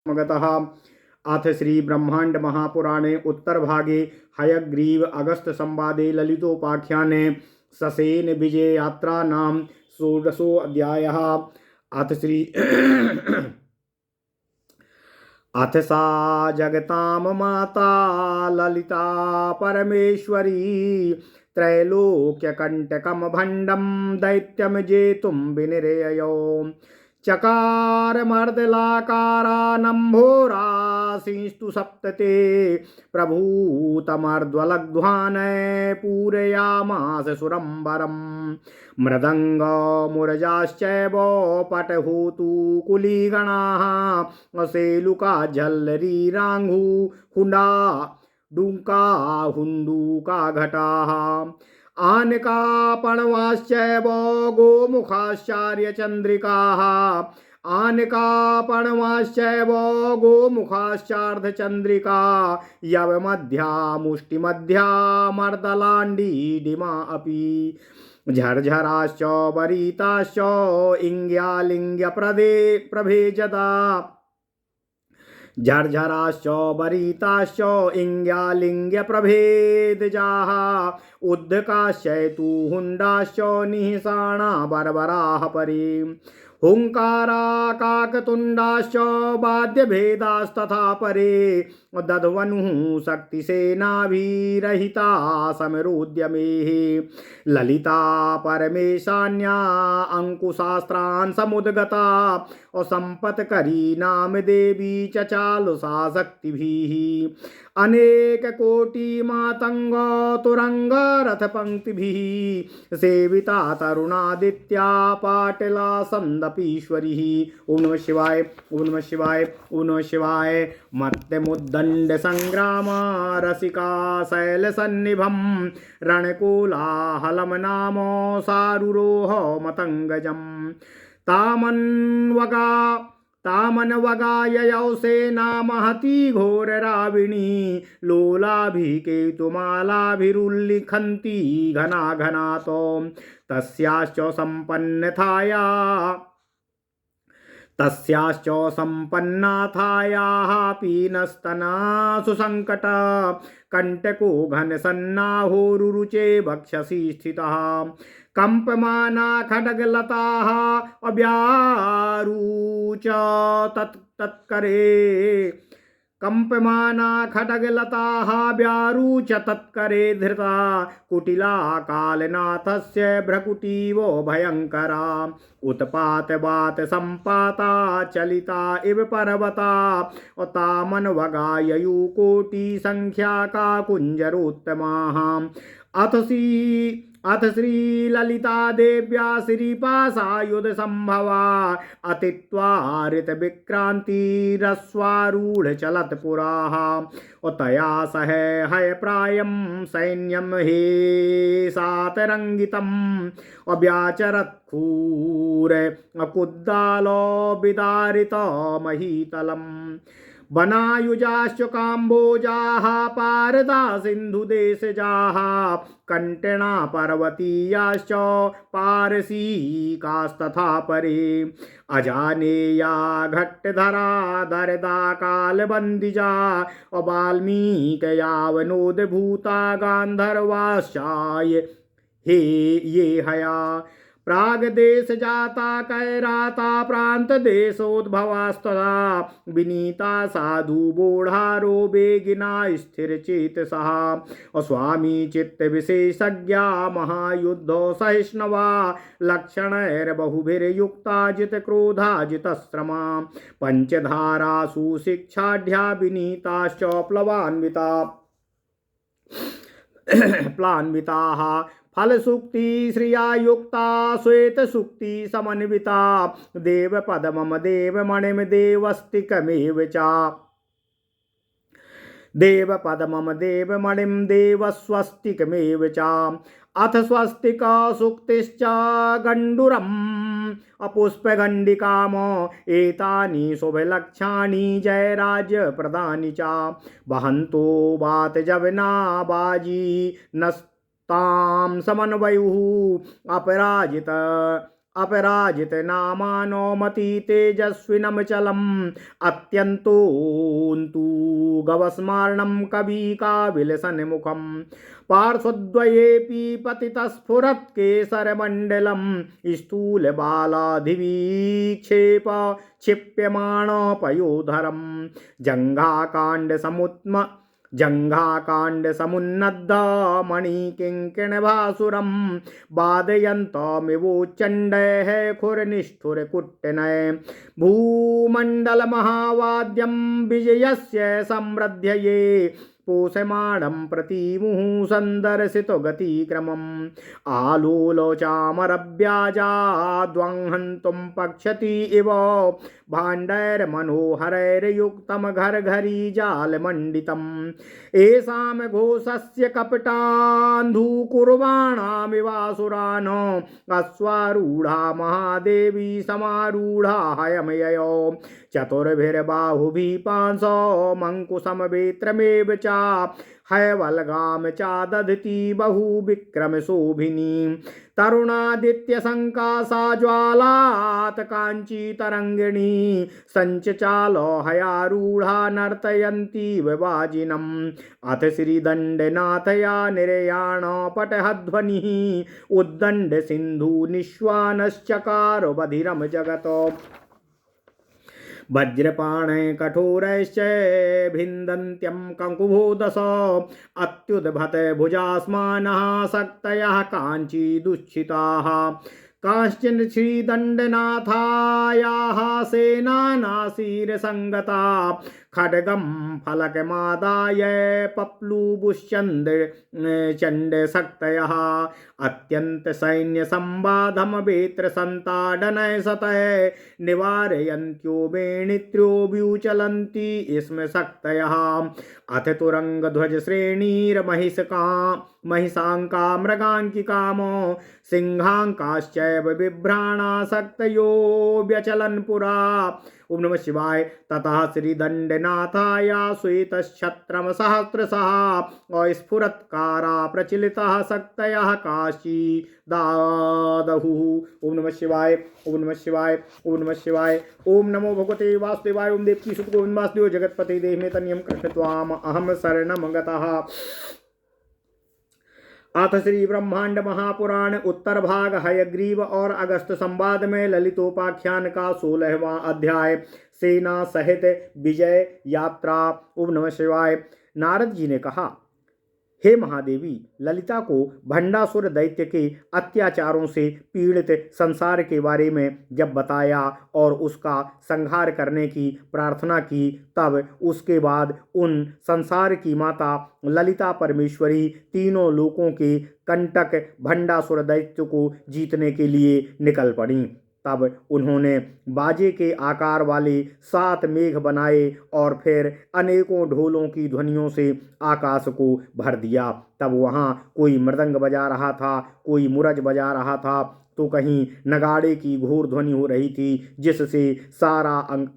गतः। अथ श्री ब्रह्मांड महापुराणे उत्तर भागे हयग्रीव अगस्त संवादे ललितोपाख्याने ससेन विजय यात्रा नाम षोडशो अध्यायः। अथ श्री अथ सा जगतां माता ललिता परमेश्वरी त्रैलोक्यकण्टकं भण्डं दैत्यं जेतुं विनिर्ययो चकार मर्दलाकारानम्भोराशिस्तु सप्तते प्रभूतमर्द्वलग्ध्वान् पूरयामास सुरम्बरम् मृदङ्गमुरजाश्चैव पटहूतु कुलीगणाः सेलुका झल्लरीराङ्घु हुण्डा डुङ्का हुण्डूका घटाः आनका पणवाश्चैव गोमुखाश्चार्यचन्द्रिकाः आनका पणवाश्चैव गोमुखाश्चार्धचन्द्रिका यवमध्या मुष्टिमध्या मर्दलाण्डीडिमा अपि झर्झराश्च वरिताश्च इङ्ग्यालिङ्ग्यप्रदे प्रभेजता झर्झराश्च वरिताश्च इङ्ग्यालिङ्ग्यप्रभेदजाः उद्धकाश्चैतु हुण्डाश्च निःसाणा बर्बराः परे हुङ्कारा काकतुण्डाश्च वाद्यभेदास्तथा परे दध्वनुः शक्तिसेनाभिरहिता समरोद्यमेः ललिता परमेशान्या अङ्कुशास्त्रान् समुद्गता असम्पत्करी नाम देवी चचालुषा शक्तिभिः अनेक कोटि मातंग तुरंग रथ पंक्तिभिः सेविता तरुणादित्या पाटला संदपीश्वरी। ओम नमः शिवाय ओम नमः शिवाय ओम नमः शिवाय। मत्तमुद्दंड संग्राम रसिका शैल सन्निभम रणकोलाहलम नाम सारुरोह मतंगजम तामन्वगाययौ सेना महती घोरराविणी लोलाभिकेतुमालाभिरुल्लिखन्ति घना घनातो तस्याश्च सम्पन्नाथायाः पीनस्तना सुसङ्कट कण्टको घनसन्नाहोरुरुचे वक्षसि स्थितः कंपमाना खड्गलताः अव्यारूच तत्करे कंपमाना खड्गलताः व्यारूच तत्करे धृता कुटिला कालनाथस्य भ्रकुटीवो भयङ्करा उत्पातवात सम्पाता चलिता इव पर्वता तामन्वगाययु कोटि संख्याका कुञ्जरोत्तमाः अथ श्री ललिता देव्या श्रीपाशायुध संभवा अतित्वारित विक्रांतिरस्वारूढ़ चलत पुराः तया सह हय प्रायं सैन्यं हे सातरंगितम् अव्याचरत् खूर अकुद्दालो विदारित महीतलम् बनायुजाश्च काम्बोजाः पारदा सिन्धुदेशजाः कण्टना पर्वतीयाश्च पारसीकास्तथा परे अजानेया घट्टधरा दरदा कालबन्दिजा वाल्मीकयावनोद्भूता गान्धर्वाश्चाय हे ये हया प्राग देश जाता कैराता प्रांत देशोद्भवास्तदा विनीता साधु बोढ़ारो बेगिना स्थिर चेतसः स्वामी चित्त विशेषज्ञा महायुद्धो सहिष्णवा लक्षणैर्बहुभिर्युक्ता जित क्रोधा जितश्रमा पंचधारासु शिक्षाढ्या विनीताश्च प्लान्विताः फलसूक्ति श्रिया युक्ता श्वेत सूक्ति समन्विता देव पदमम देव मणिम देवस्तिकमेव च देव पदमम देव मणिम देवस्वस्तिकमेव च अथ स्वस्तिक सूक्तिश्च गण्डुरम् अपुष्पगण्डिकाम एतानि शुभलक्षाणि जयराज प्रदानि च वहन्तो वात जवना बाजी नस्त ताम समन्वयुः अपराजित अपराजित नामानो मति तेजस्विनम चलम अत्यंतोन्तु गवस्मारणम कवि काविलसन मुखम पार्श्वद्वयेऽपि पतितस्फुरत् केसरमण्डलम् स्थूल बालाधिवीक्षेप क्षिप्यमाण पयोधरम् जङ्घाकाण्ड समुन्नद्ध मणिकिङ्किणभासुरं वादयन्तमिवोच्चण्डैः खुरनिष्ठुरकुट्टनय भूमण्डलमहावाद्यं विजयस्य समृद्ध्यये पोषमाणं प्रतिमुः सन्दर्शितो गतिक्रमम् आलोलोचामरव्याजाद्वंहन्तुं पक्षति इव भाण्डैर्मनोहरैर्युक्तं घर्घरी जालमण्डितम् येषां घोषस्य कपटान्धूकुर्वाणामिवासुरान् अश्वारूढा महादेवी समारूढा हयमययो चतुर्भिर्बाहुभिः पांसो मङ्कुशमवेत्रमेव च हैवल्गाम चा दधति बहुविक्रम शोभिनी तरुणादित्य संकासा ज्वालात् कांची तरंगिणी संचालो हयारूढ़ा नर्तयन्ती विवाजिनम् अथ श्रीदण्डनाथया निर्याण पटहध्वनिः उद्दण्ड सिन्धु निश्वानश्चकार बधिरम जगतो वज्रपाणे कठोरैश्च भिन्दन्त्यं कंकुभोदश अत्युद्भत भुजास्मानः शक्तयः काञ्ची दुच्छिताः कांश्चन श्रीदण्डनाथायाः सेनानासीरसङ्गता खड्गं फलकमादाय पप्लुबुश्चन्द चण्डशक्तयः अत्यन्तसैन्यसंवादमवेत्रसन्ताडनय सतः निवारयन्त्यो वेणित्र्यो व्युचलन्ति स्म शक्तयः अथ तुरङ्गध्वजश्रेणीर्महिषाङ्का मृगाङ्किकामो सिंहाङ्काश्चैव बिभ्राणा शक्तयो व्यचलन् पुरा। ओम नमः शिवाय। ततः श्रीदण्डनाथाय श्वेतच्छत्रम सहस्रशः स्फुरत्कारा प्रचलितः शक्तयः काशी दादहुः। ओम नमः शिवाय। ओम नमः शिवाय। ओम नमः शिवाय। ओम नमो भगवते वासुदेवाय। ओम देवकी सुत गोविंद वासुदेव जगतपते देह में तनियम कृष्ण त्वाम अहम शरणम गतः। अथ श्री ब्रह्मांड महापुराण उत्तर भाग हयग्रीव और अगस्त संवाद में ललितोपाख्यान का 16वां अध्याय सेना सहित विजय यात्रा। ओम नमः शिवाय। नारद जी ने कहा, हे महादेवी, ललिता को भंडासुर दैत्य के अत्याचारों से पीड़ित संसार के बारे में जब बताया और उसका संहार करने की प्रार्थना की, तब उसके बाद उन संसार की माता ललिता परमेश्वरी तीनों लोकों के कंटक भंडासुर दैत्य को जीतने के लिए निकल पड़ी। तब उन्होंने बाजे के आकार वाले 7 मेघ बनाए और फिर अनेकों ढोलों की ध्वनियों से आकाश को भर दिया। तब वहाँ कोई मृदंग बजा रहा था, कोई मुरज बजा रहा था, तो कहीं नगाड़े की घोर ध्वनि हो रही थी, जिससे सारा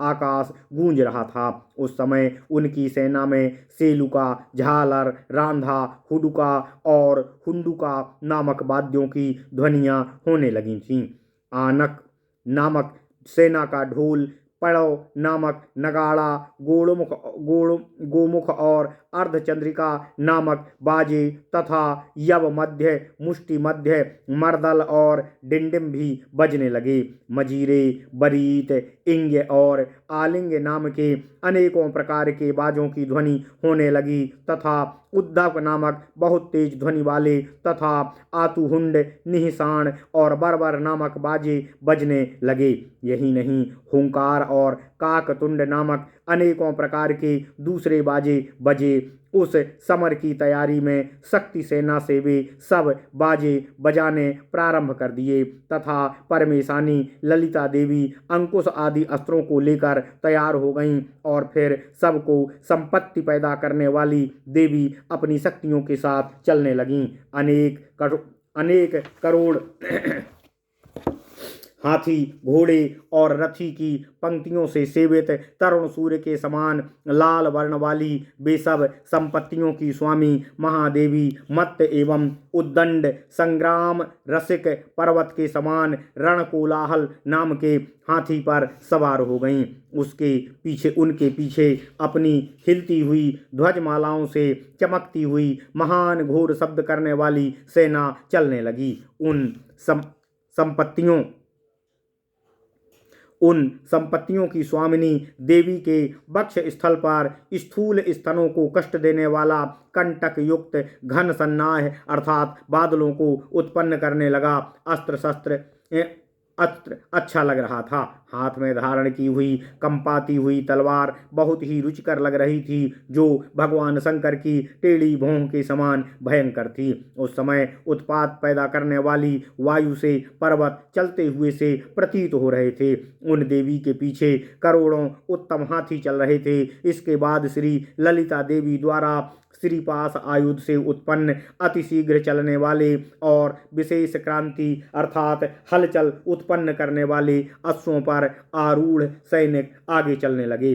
आकाश गूंज रहा था। उस समय उनकी सेना में सेलुका, झालर, रांधा, हुडुका और हुंडुका नामक वाद्यों की ध्वनियाँ होने लगी थीं। आनक नामक सेना का ढोल, पड़व नामक नगाड़ा, गोमुख और अर्धचंद्रिका नामक बाजे तथा यव मध्य, मुष्टि मध्य, मर्दल और डिंडिम भी बजने लगे। मजीरे, बरीत, इंग और आलिंग नाम के अनेकों प्रकार के बाजों की ध्वनि होने लगी तथा उद्धव नामक बहुत तेज ध्वनि वाले तथा आतुहुंड, निहिसाण और बरबर नामक बाजे बजने लगे। यही नहीं, हुंकार और काकतुंड नामक अनेकों प्रकार के दूसरे बाजे बजे। उस समर की तैयारी में शक्ति सेना से वे सब बाजे बजाने प्रारंभ कर दिए तथा परमेशानी ललिता देवी अंकुश आदि अस्त्रों को लेकर तैयार हो गईं और फिर सबको संपत्ति पैदा करने वाली देवी अपनी शक्तियों के साथ चलने लगीं। अनेक करोड़ हाथी, घोड़े और रथी की पंक्तियों से सेवित तरुण सूर्य के समान लाल वर्ण वाली वे सब संपत्तियों की स्वामी महादेवी मत्त एवं उद्दंड संग्राम रसिक पर्वत के समान रण कोलाहल नाम के हाथी पर सवार हो गईं। उनके पीछे अपनी हिलती हुई ध्वजमालाओं से चमकती हुई महान घोर शब्द करने वाली सेना चलने लगी। उन संपत्तियों की स्वामिनी देवी के वक्ष स्थल पर स्थूल स्तनों को कष्ट देने वाला कंटक युक्त घन सन्नाह अर्थात बादलों को उत्पन्न करने लगा अस्त्र अच्छा लग रहा था। हाथ में धारण की हुई कंपाती हुई तलवार बहुत ही रुचिकर लग रही थी, जो भगवान शंकर की टेढ़ी भौं के समान भयंकर थी। उस समय उत्पात पैदा करने वाली वायु से पर्वत चलते हुए से प्रतीत हो रहे थे। उन देवी के पीछे करोड़ों उत्तम हाथी चल रहे थे। इसके बाद श्री ललिता देवी द्वारा श्रीपास आयुध से उत्पन्न अतिशीघ्र चलने वाले और विशेष क्रांति अर्थात हलचल उत्पन्न करने वाले अश्वों पर आरूढ़ सैनिक आगे चलने लगे।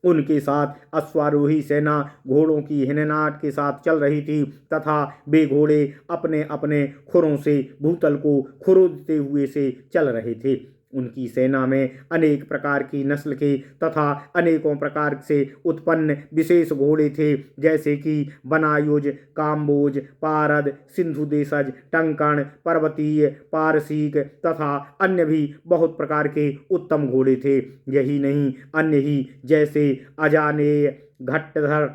उनके साथ अश्वारोही सेना घोड़ों की हिननाट के साथ चल रही थी तथा वे घोड़े अपने अपने खुरों से भूतल को खुरोदते हुए से चल रहे थे। उनकी सेना में अनेक प्रकार की नस्ल के तथा अनेकों प्रकार से उत्पन्न विशेष घोड़े थे, जैसे कि बनायुज, काम्बोज, पारद, सिंधु देशज, टंकण, पर्वतीय, पारसीक तथा अन्य भी बहुत प्रकार के उत्तम घोड़े थे। यही नहीं, अन्य ही जैसे अजानेय, घट्टधर,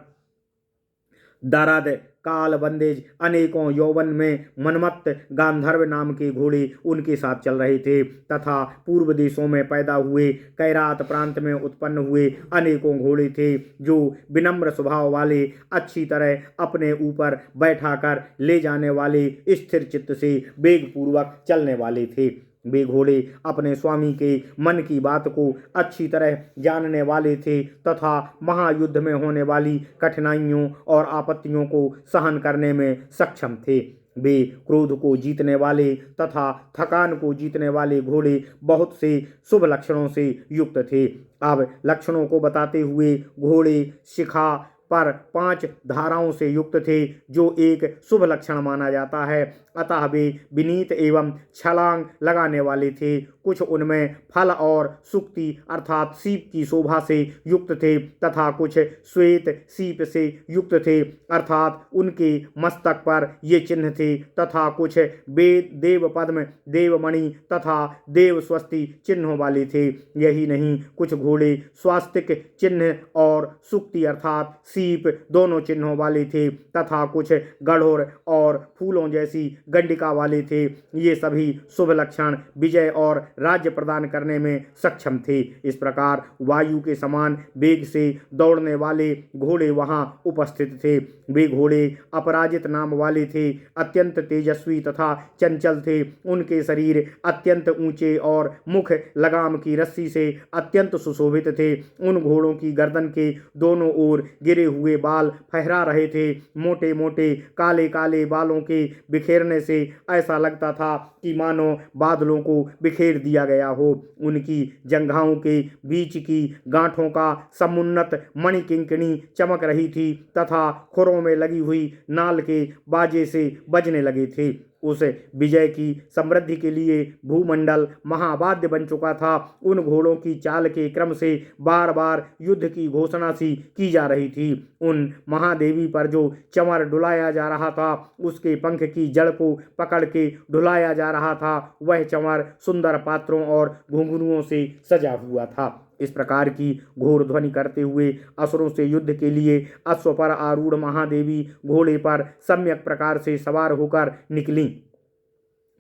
दरद, काल बंदेज अनेकों यौवन में मनमत्त गांधर्व नाम के घोड़े उनके साथ चल रहे थे तथा पूर्व देशों में पैदा हुए कैरात प्रांत में उत्पन्न हुए अनेकों घोड़े थे, जो विनम्र स्वभाव वाले अच्छी तरह अपने ऊपर बैठाकर ले जाने वाले स्थिर चित्त से वेग पूर्वक चलने वाले थे। वे घोड़े अपने स्वामी के मन की बात को अच्छी तरह जानने वाले थे तथा महायुद्ध में होने वाली कठिनाइयों और आपत्तियों को सहन करने में सक्षम थे। वे क्रोध को जीतने वाले तथा थकान को जीतने वाले घोड़े बहुत से शुभ लक्षणों से युक्त थे। अब लक्षणों को बताते हुए घोड़े शिखा पर 5 धाराओं से युक्त थे, जो एक शुभ लक्षण माना जाता है। अतः वे विनीत एवं छलांग लगाने वाले थे। कुछ उनमें फल और सुक्ति अर्थात सीप की शोभा से युक्त थे तथा कुछ श्वेत सीप से युक्त थे अर्थात उनके मस्तक पर ये चिन्ह थे तथा कुछ देव पद्म, देवमणि तथा देव स्वस्ति चिन्हों वाले थे। यही नहीं, कुछ घोड़े स्वास्तिक चिन्ह और सुक्ति अर्थात सीप दोनों चिन्हों वाले थे तथा कुछ गढ़ोर और फूलों जैसी गंडिका वाले थे। ये सभी शुभ लक्षण विजय और राज्य प्रदान करने में सक्षम थे। इस प्रकार वायु के समान वेग से दौड़ने वाले घोड़े वहां उपस्थित थे। वे घोड़े अपराजित नाम वाले थे, अत्यंत तेजस्वी तथा चंचल थे। उनके शरीर अत्यंत ऊंचे और मुख लगाम की रस्सी से अत्यंत सुशोभित थे। उन घोड़ों की गर्दन के दोनों ओर गिरे हुए बाल फहरा रहे थे। मोटे मोटे काले काले बालों के बिखेरने से ऐसा लगता था कि मानो बादलों को बिखेर दिया गया हो। उनकी जंघाओं के बीच की गांठों का समुन्नत मणिकिंकिणी चमक रही थी तथा खुरों में लगी हुई नाल के बाजे से बजने लगे थे। उस विजय की समृद्धि के लिए भूमंडल महाबाध्य बन चुका था। उन घोड़ों की चाल के क्रम से बार बार युद्ध की घोषणा सी की जा रही थी। उन महादेवी पर जो चंवर डुलाया जा रहा था, उसके पंख की जड़ को पकड़ के डुलाया जा रहा था। वह चंवर सुंदर पात्रों और घुंघरुओं से सजा हुआ था। इस प्रकार की घोर ध्वनि करते हुए असुरों से युद्ध के लिए अश्व पर आरूढ़ महादेवी घोड़े पर सम्यक प्रकार से सवार होकर निकली।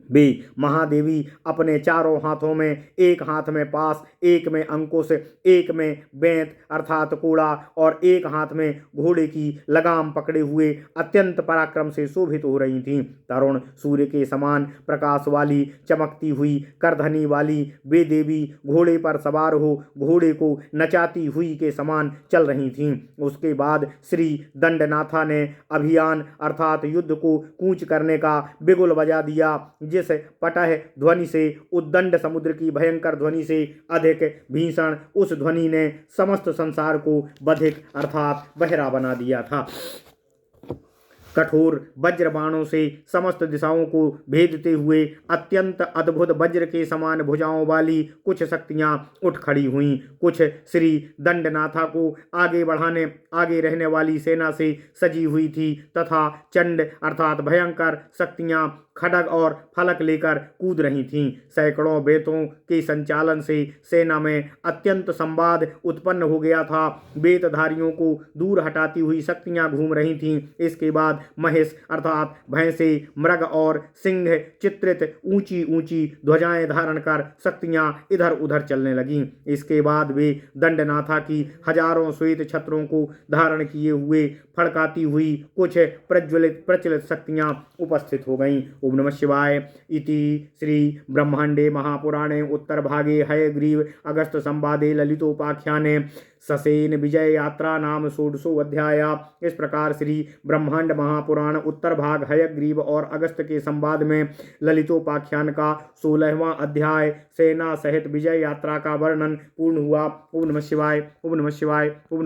वे महादेवी अपने चारों हाथों में, एक हाथ में पास, एक में अंकुश, एक में बेंत अर्थात कोड़ा और एक हाथ में घोड़े की लगाम पकड़े हुए अत्यंत पराक्रम से शोभित हो रही थीं। तरुण सूर्य के समान प्रकाश वाली चमकती हुई करधनी वाली वे देवी घोड़े पर सवार हो घोड़े को नचाती हुई के समान चल रही थीं। उसके बाद श्री दंडनाथा ने अभियान अर्थात युद्ध को कूच करने का बिगुल बजा दिया। जिस पटह ध्वनि से उद्दंड समुद्र की भयंकर ध्वनि से अधिक भीषण उस ध्वनि ने समस्त संसार को बधिक अर्थात बहरा बना दिया था। कठोर वज्र बाणों से समस्त दिशाओं को भेदते हुए अत्यंत अद्भुत वज्र के समान भुजाओं वाली कुछ शक्तियां उठ खड़ी हुईं। कुछ श्री दंडनाथा को आगे रहने वाली सेना से सजी हुई थी तथा चंड अर्थात भयंकर शक्तियां खड्ग और फलक लेकर कूद रही थीं। सैकड़ों बेतों के संचालन से सेना में अत्यंत संवाद उत्पन्न हो गया था। बेतधारियों को दूर हटाती हुई शक्तियां घूम रही थीं। इसके बाद महेश अर्थात भैंसे, मृग और सिंह चित्रित ऊंची ऊंची ध्वजाएं धारण कर शक्तियां इधर उधर चलने लगीं। इसके बाद वे दंडनाथा की हजारों श्वेत छत्रों को धारण किए हुए फड़काती हुई कुछ प्रचलित शक्तियां उपस्थित हो गईं। ओम नमः शिवाय। इति श्री ब्रह्मांडे महापुराणे उत्तरभागे हयग्रीव अगस्त संवादे ललितोपाख्याने ससेन विजय यात्रा नाम षोडशो अध्याय। इस प्रकार श्री ब्रह्मांड महापुराण उत्तर भाग हयग्रीव और अगस्त के संवाद में ललितोपाख्यान का 16वां अध्याय सेना सहित विजय यात्रा का वर्णन पूर्ण हुआ। ओम नमः शिवाय। ओम नमः शिवाय। ओम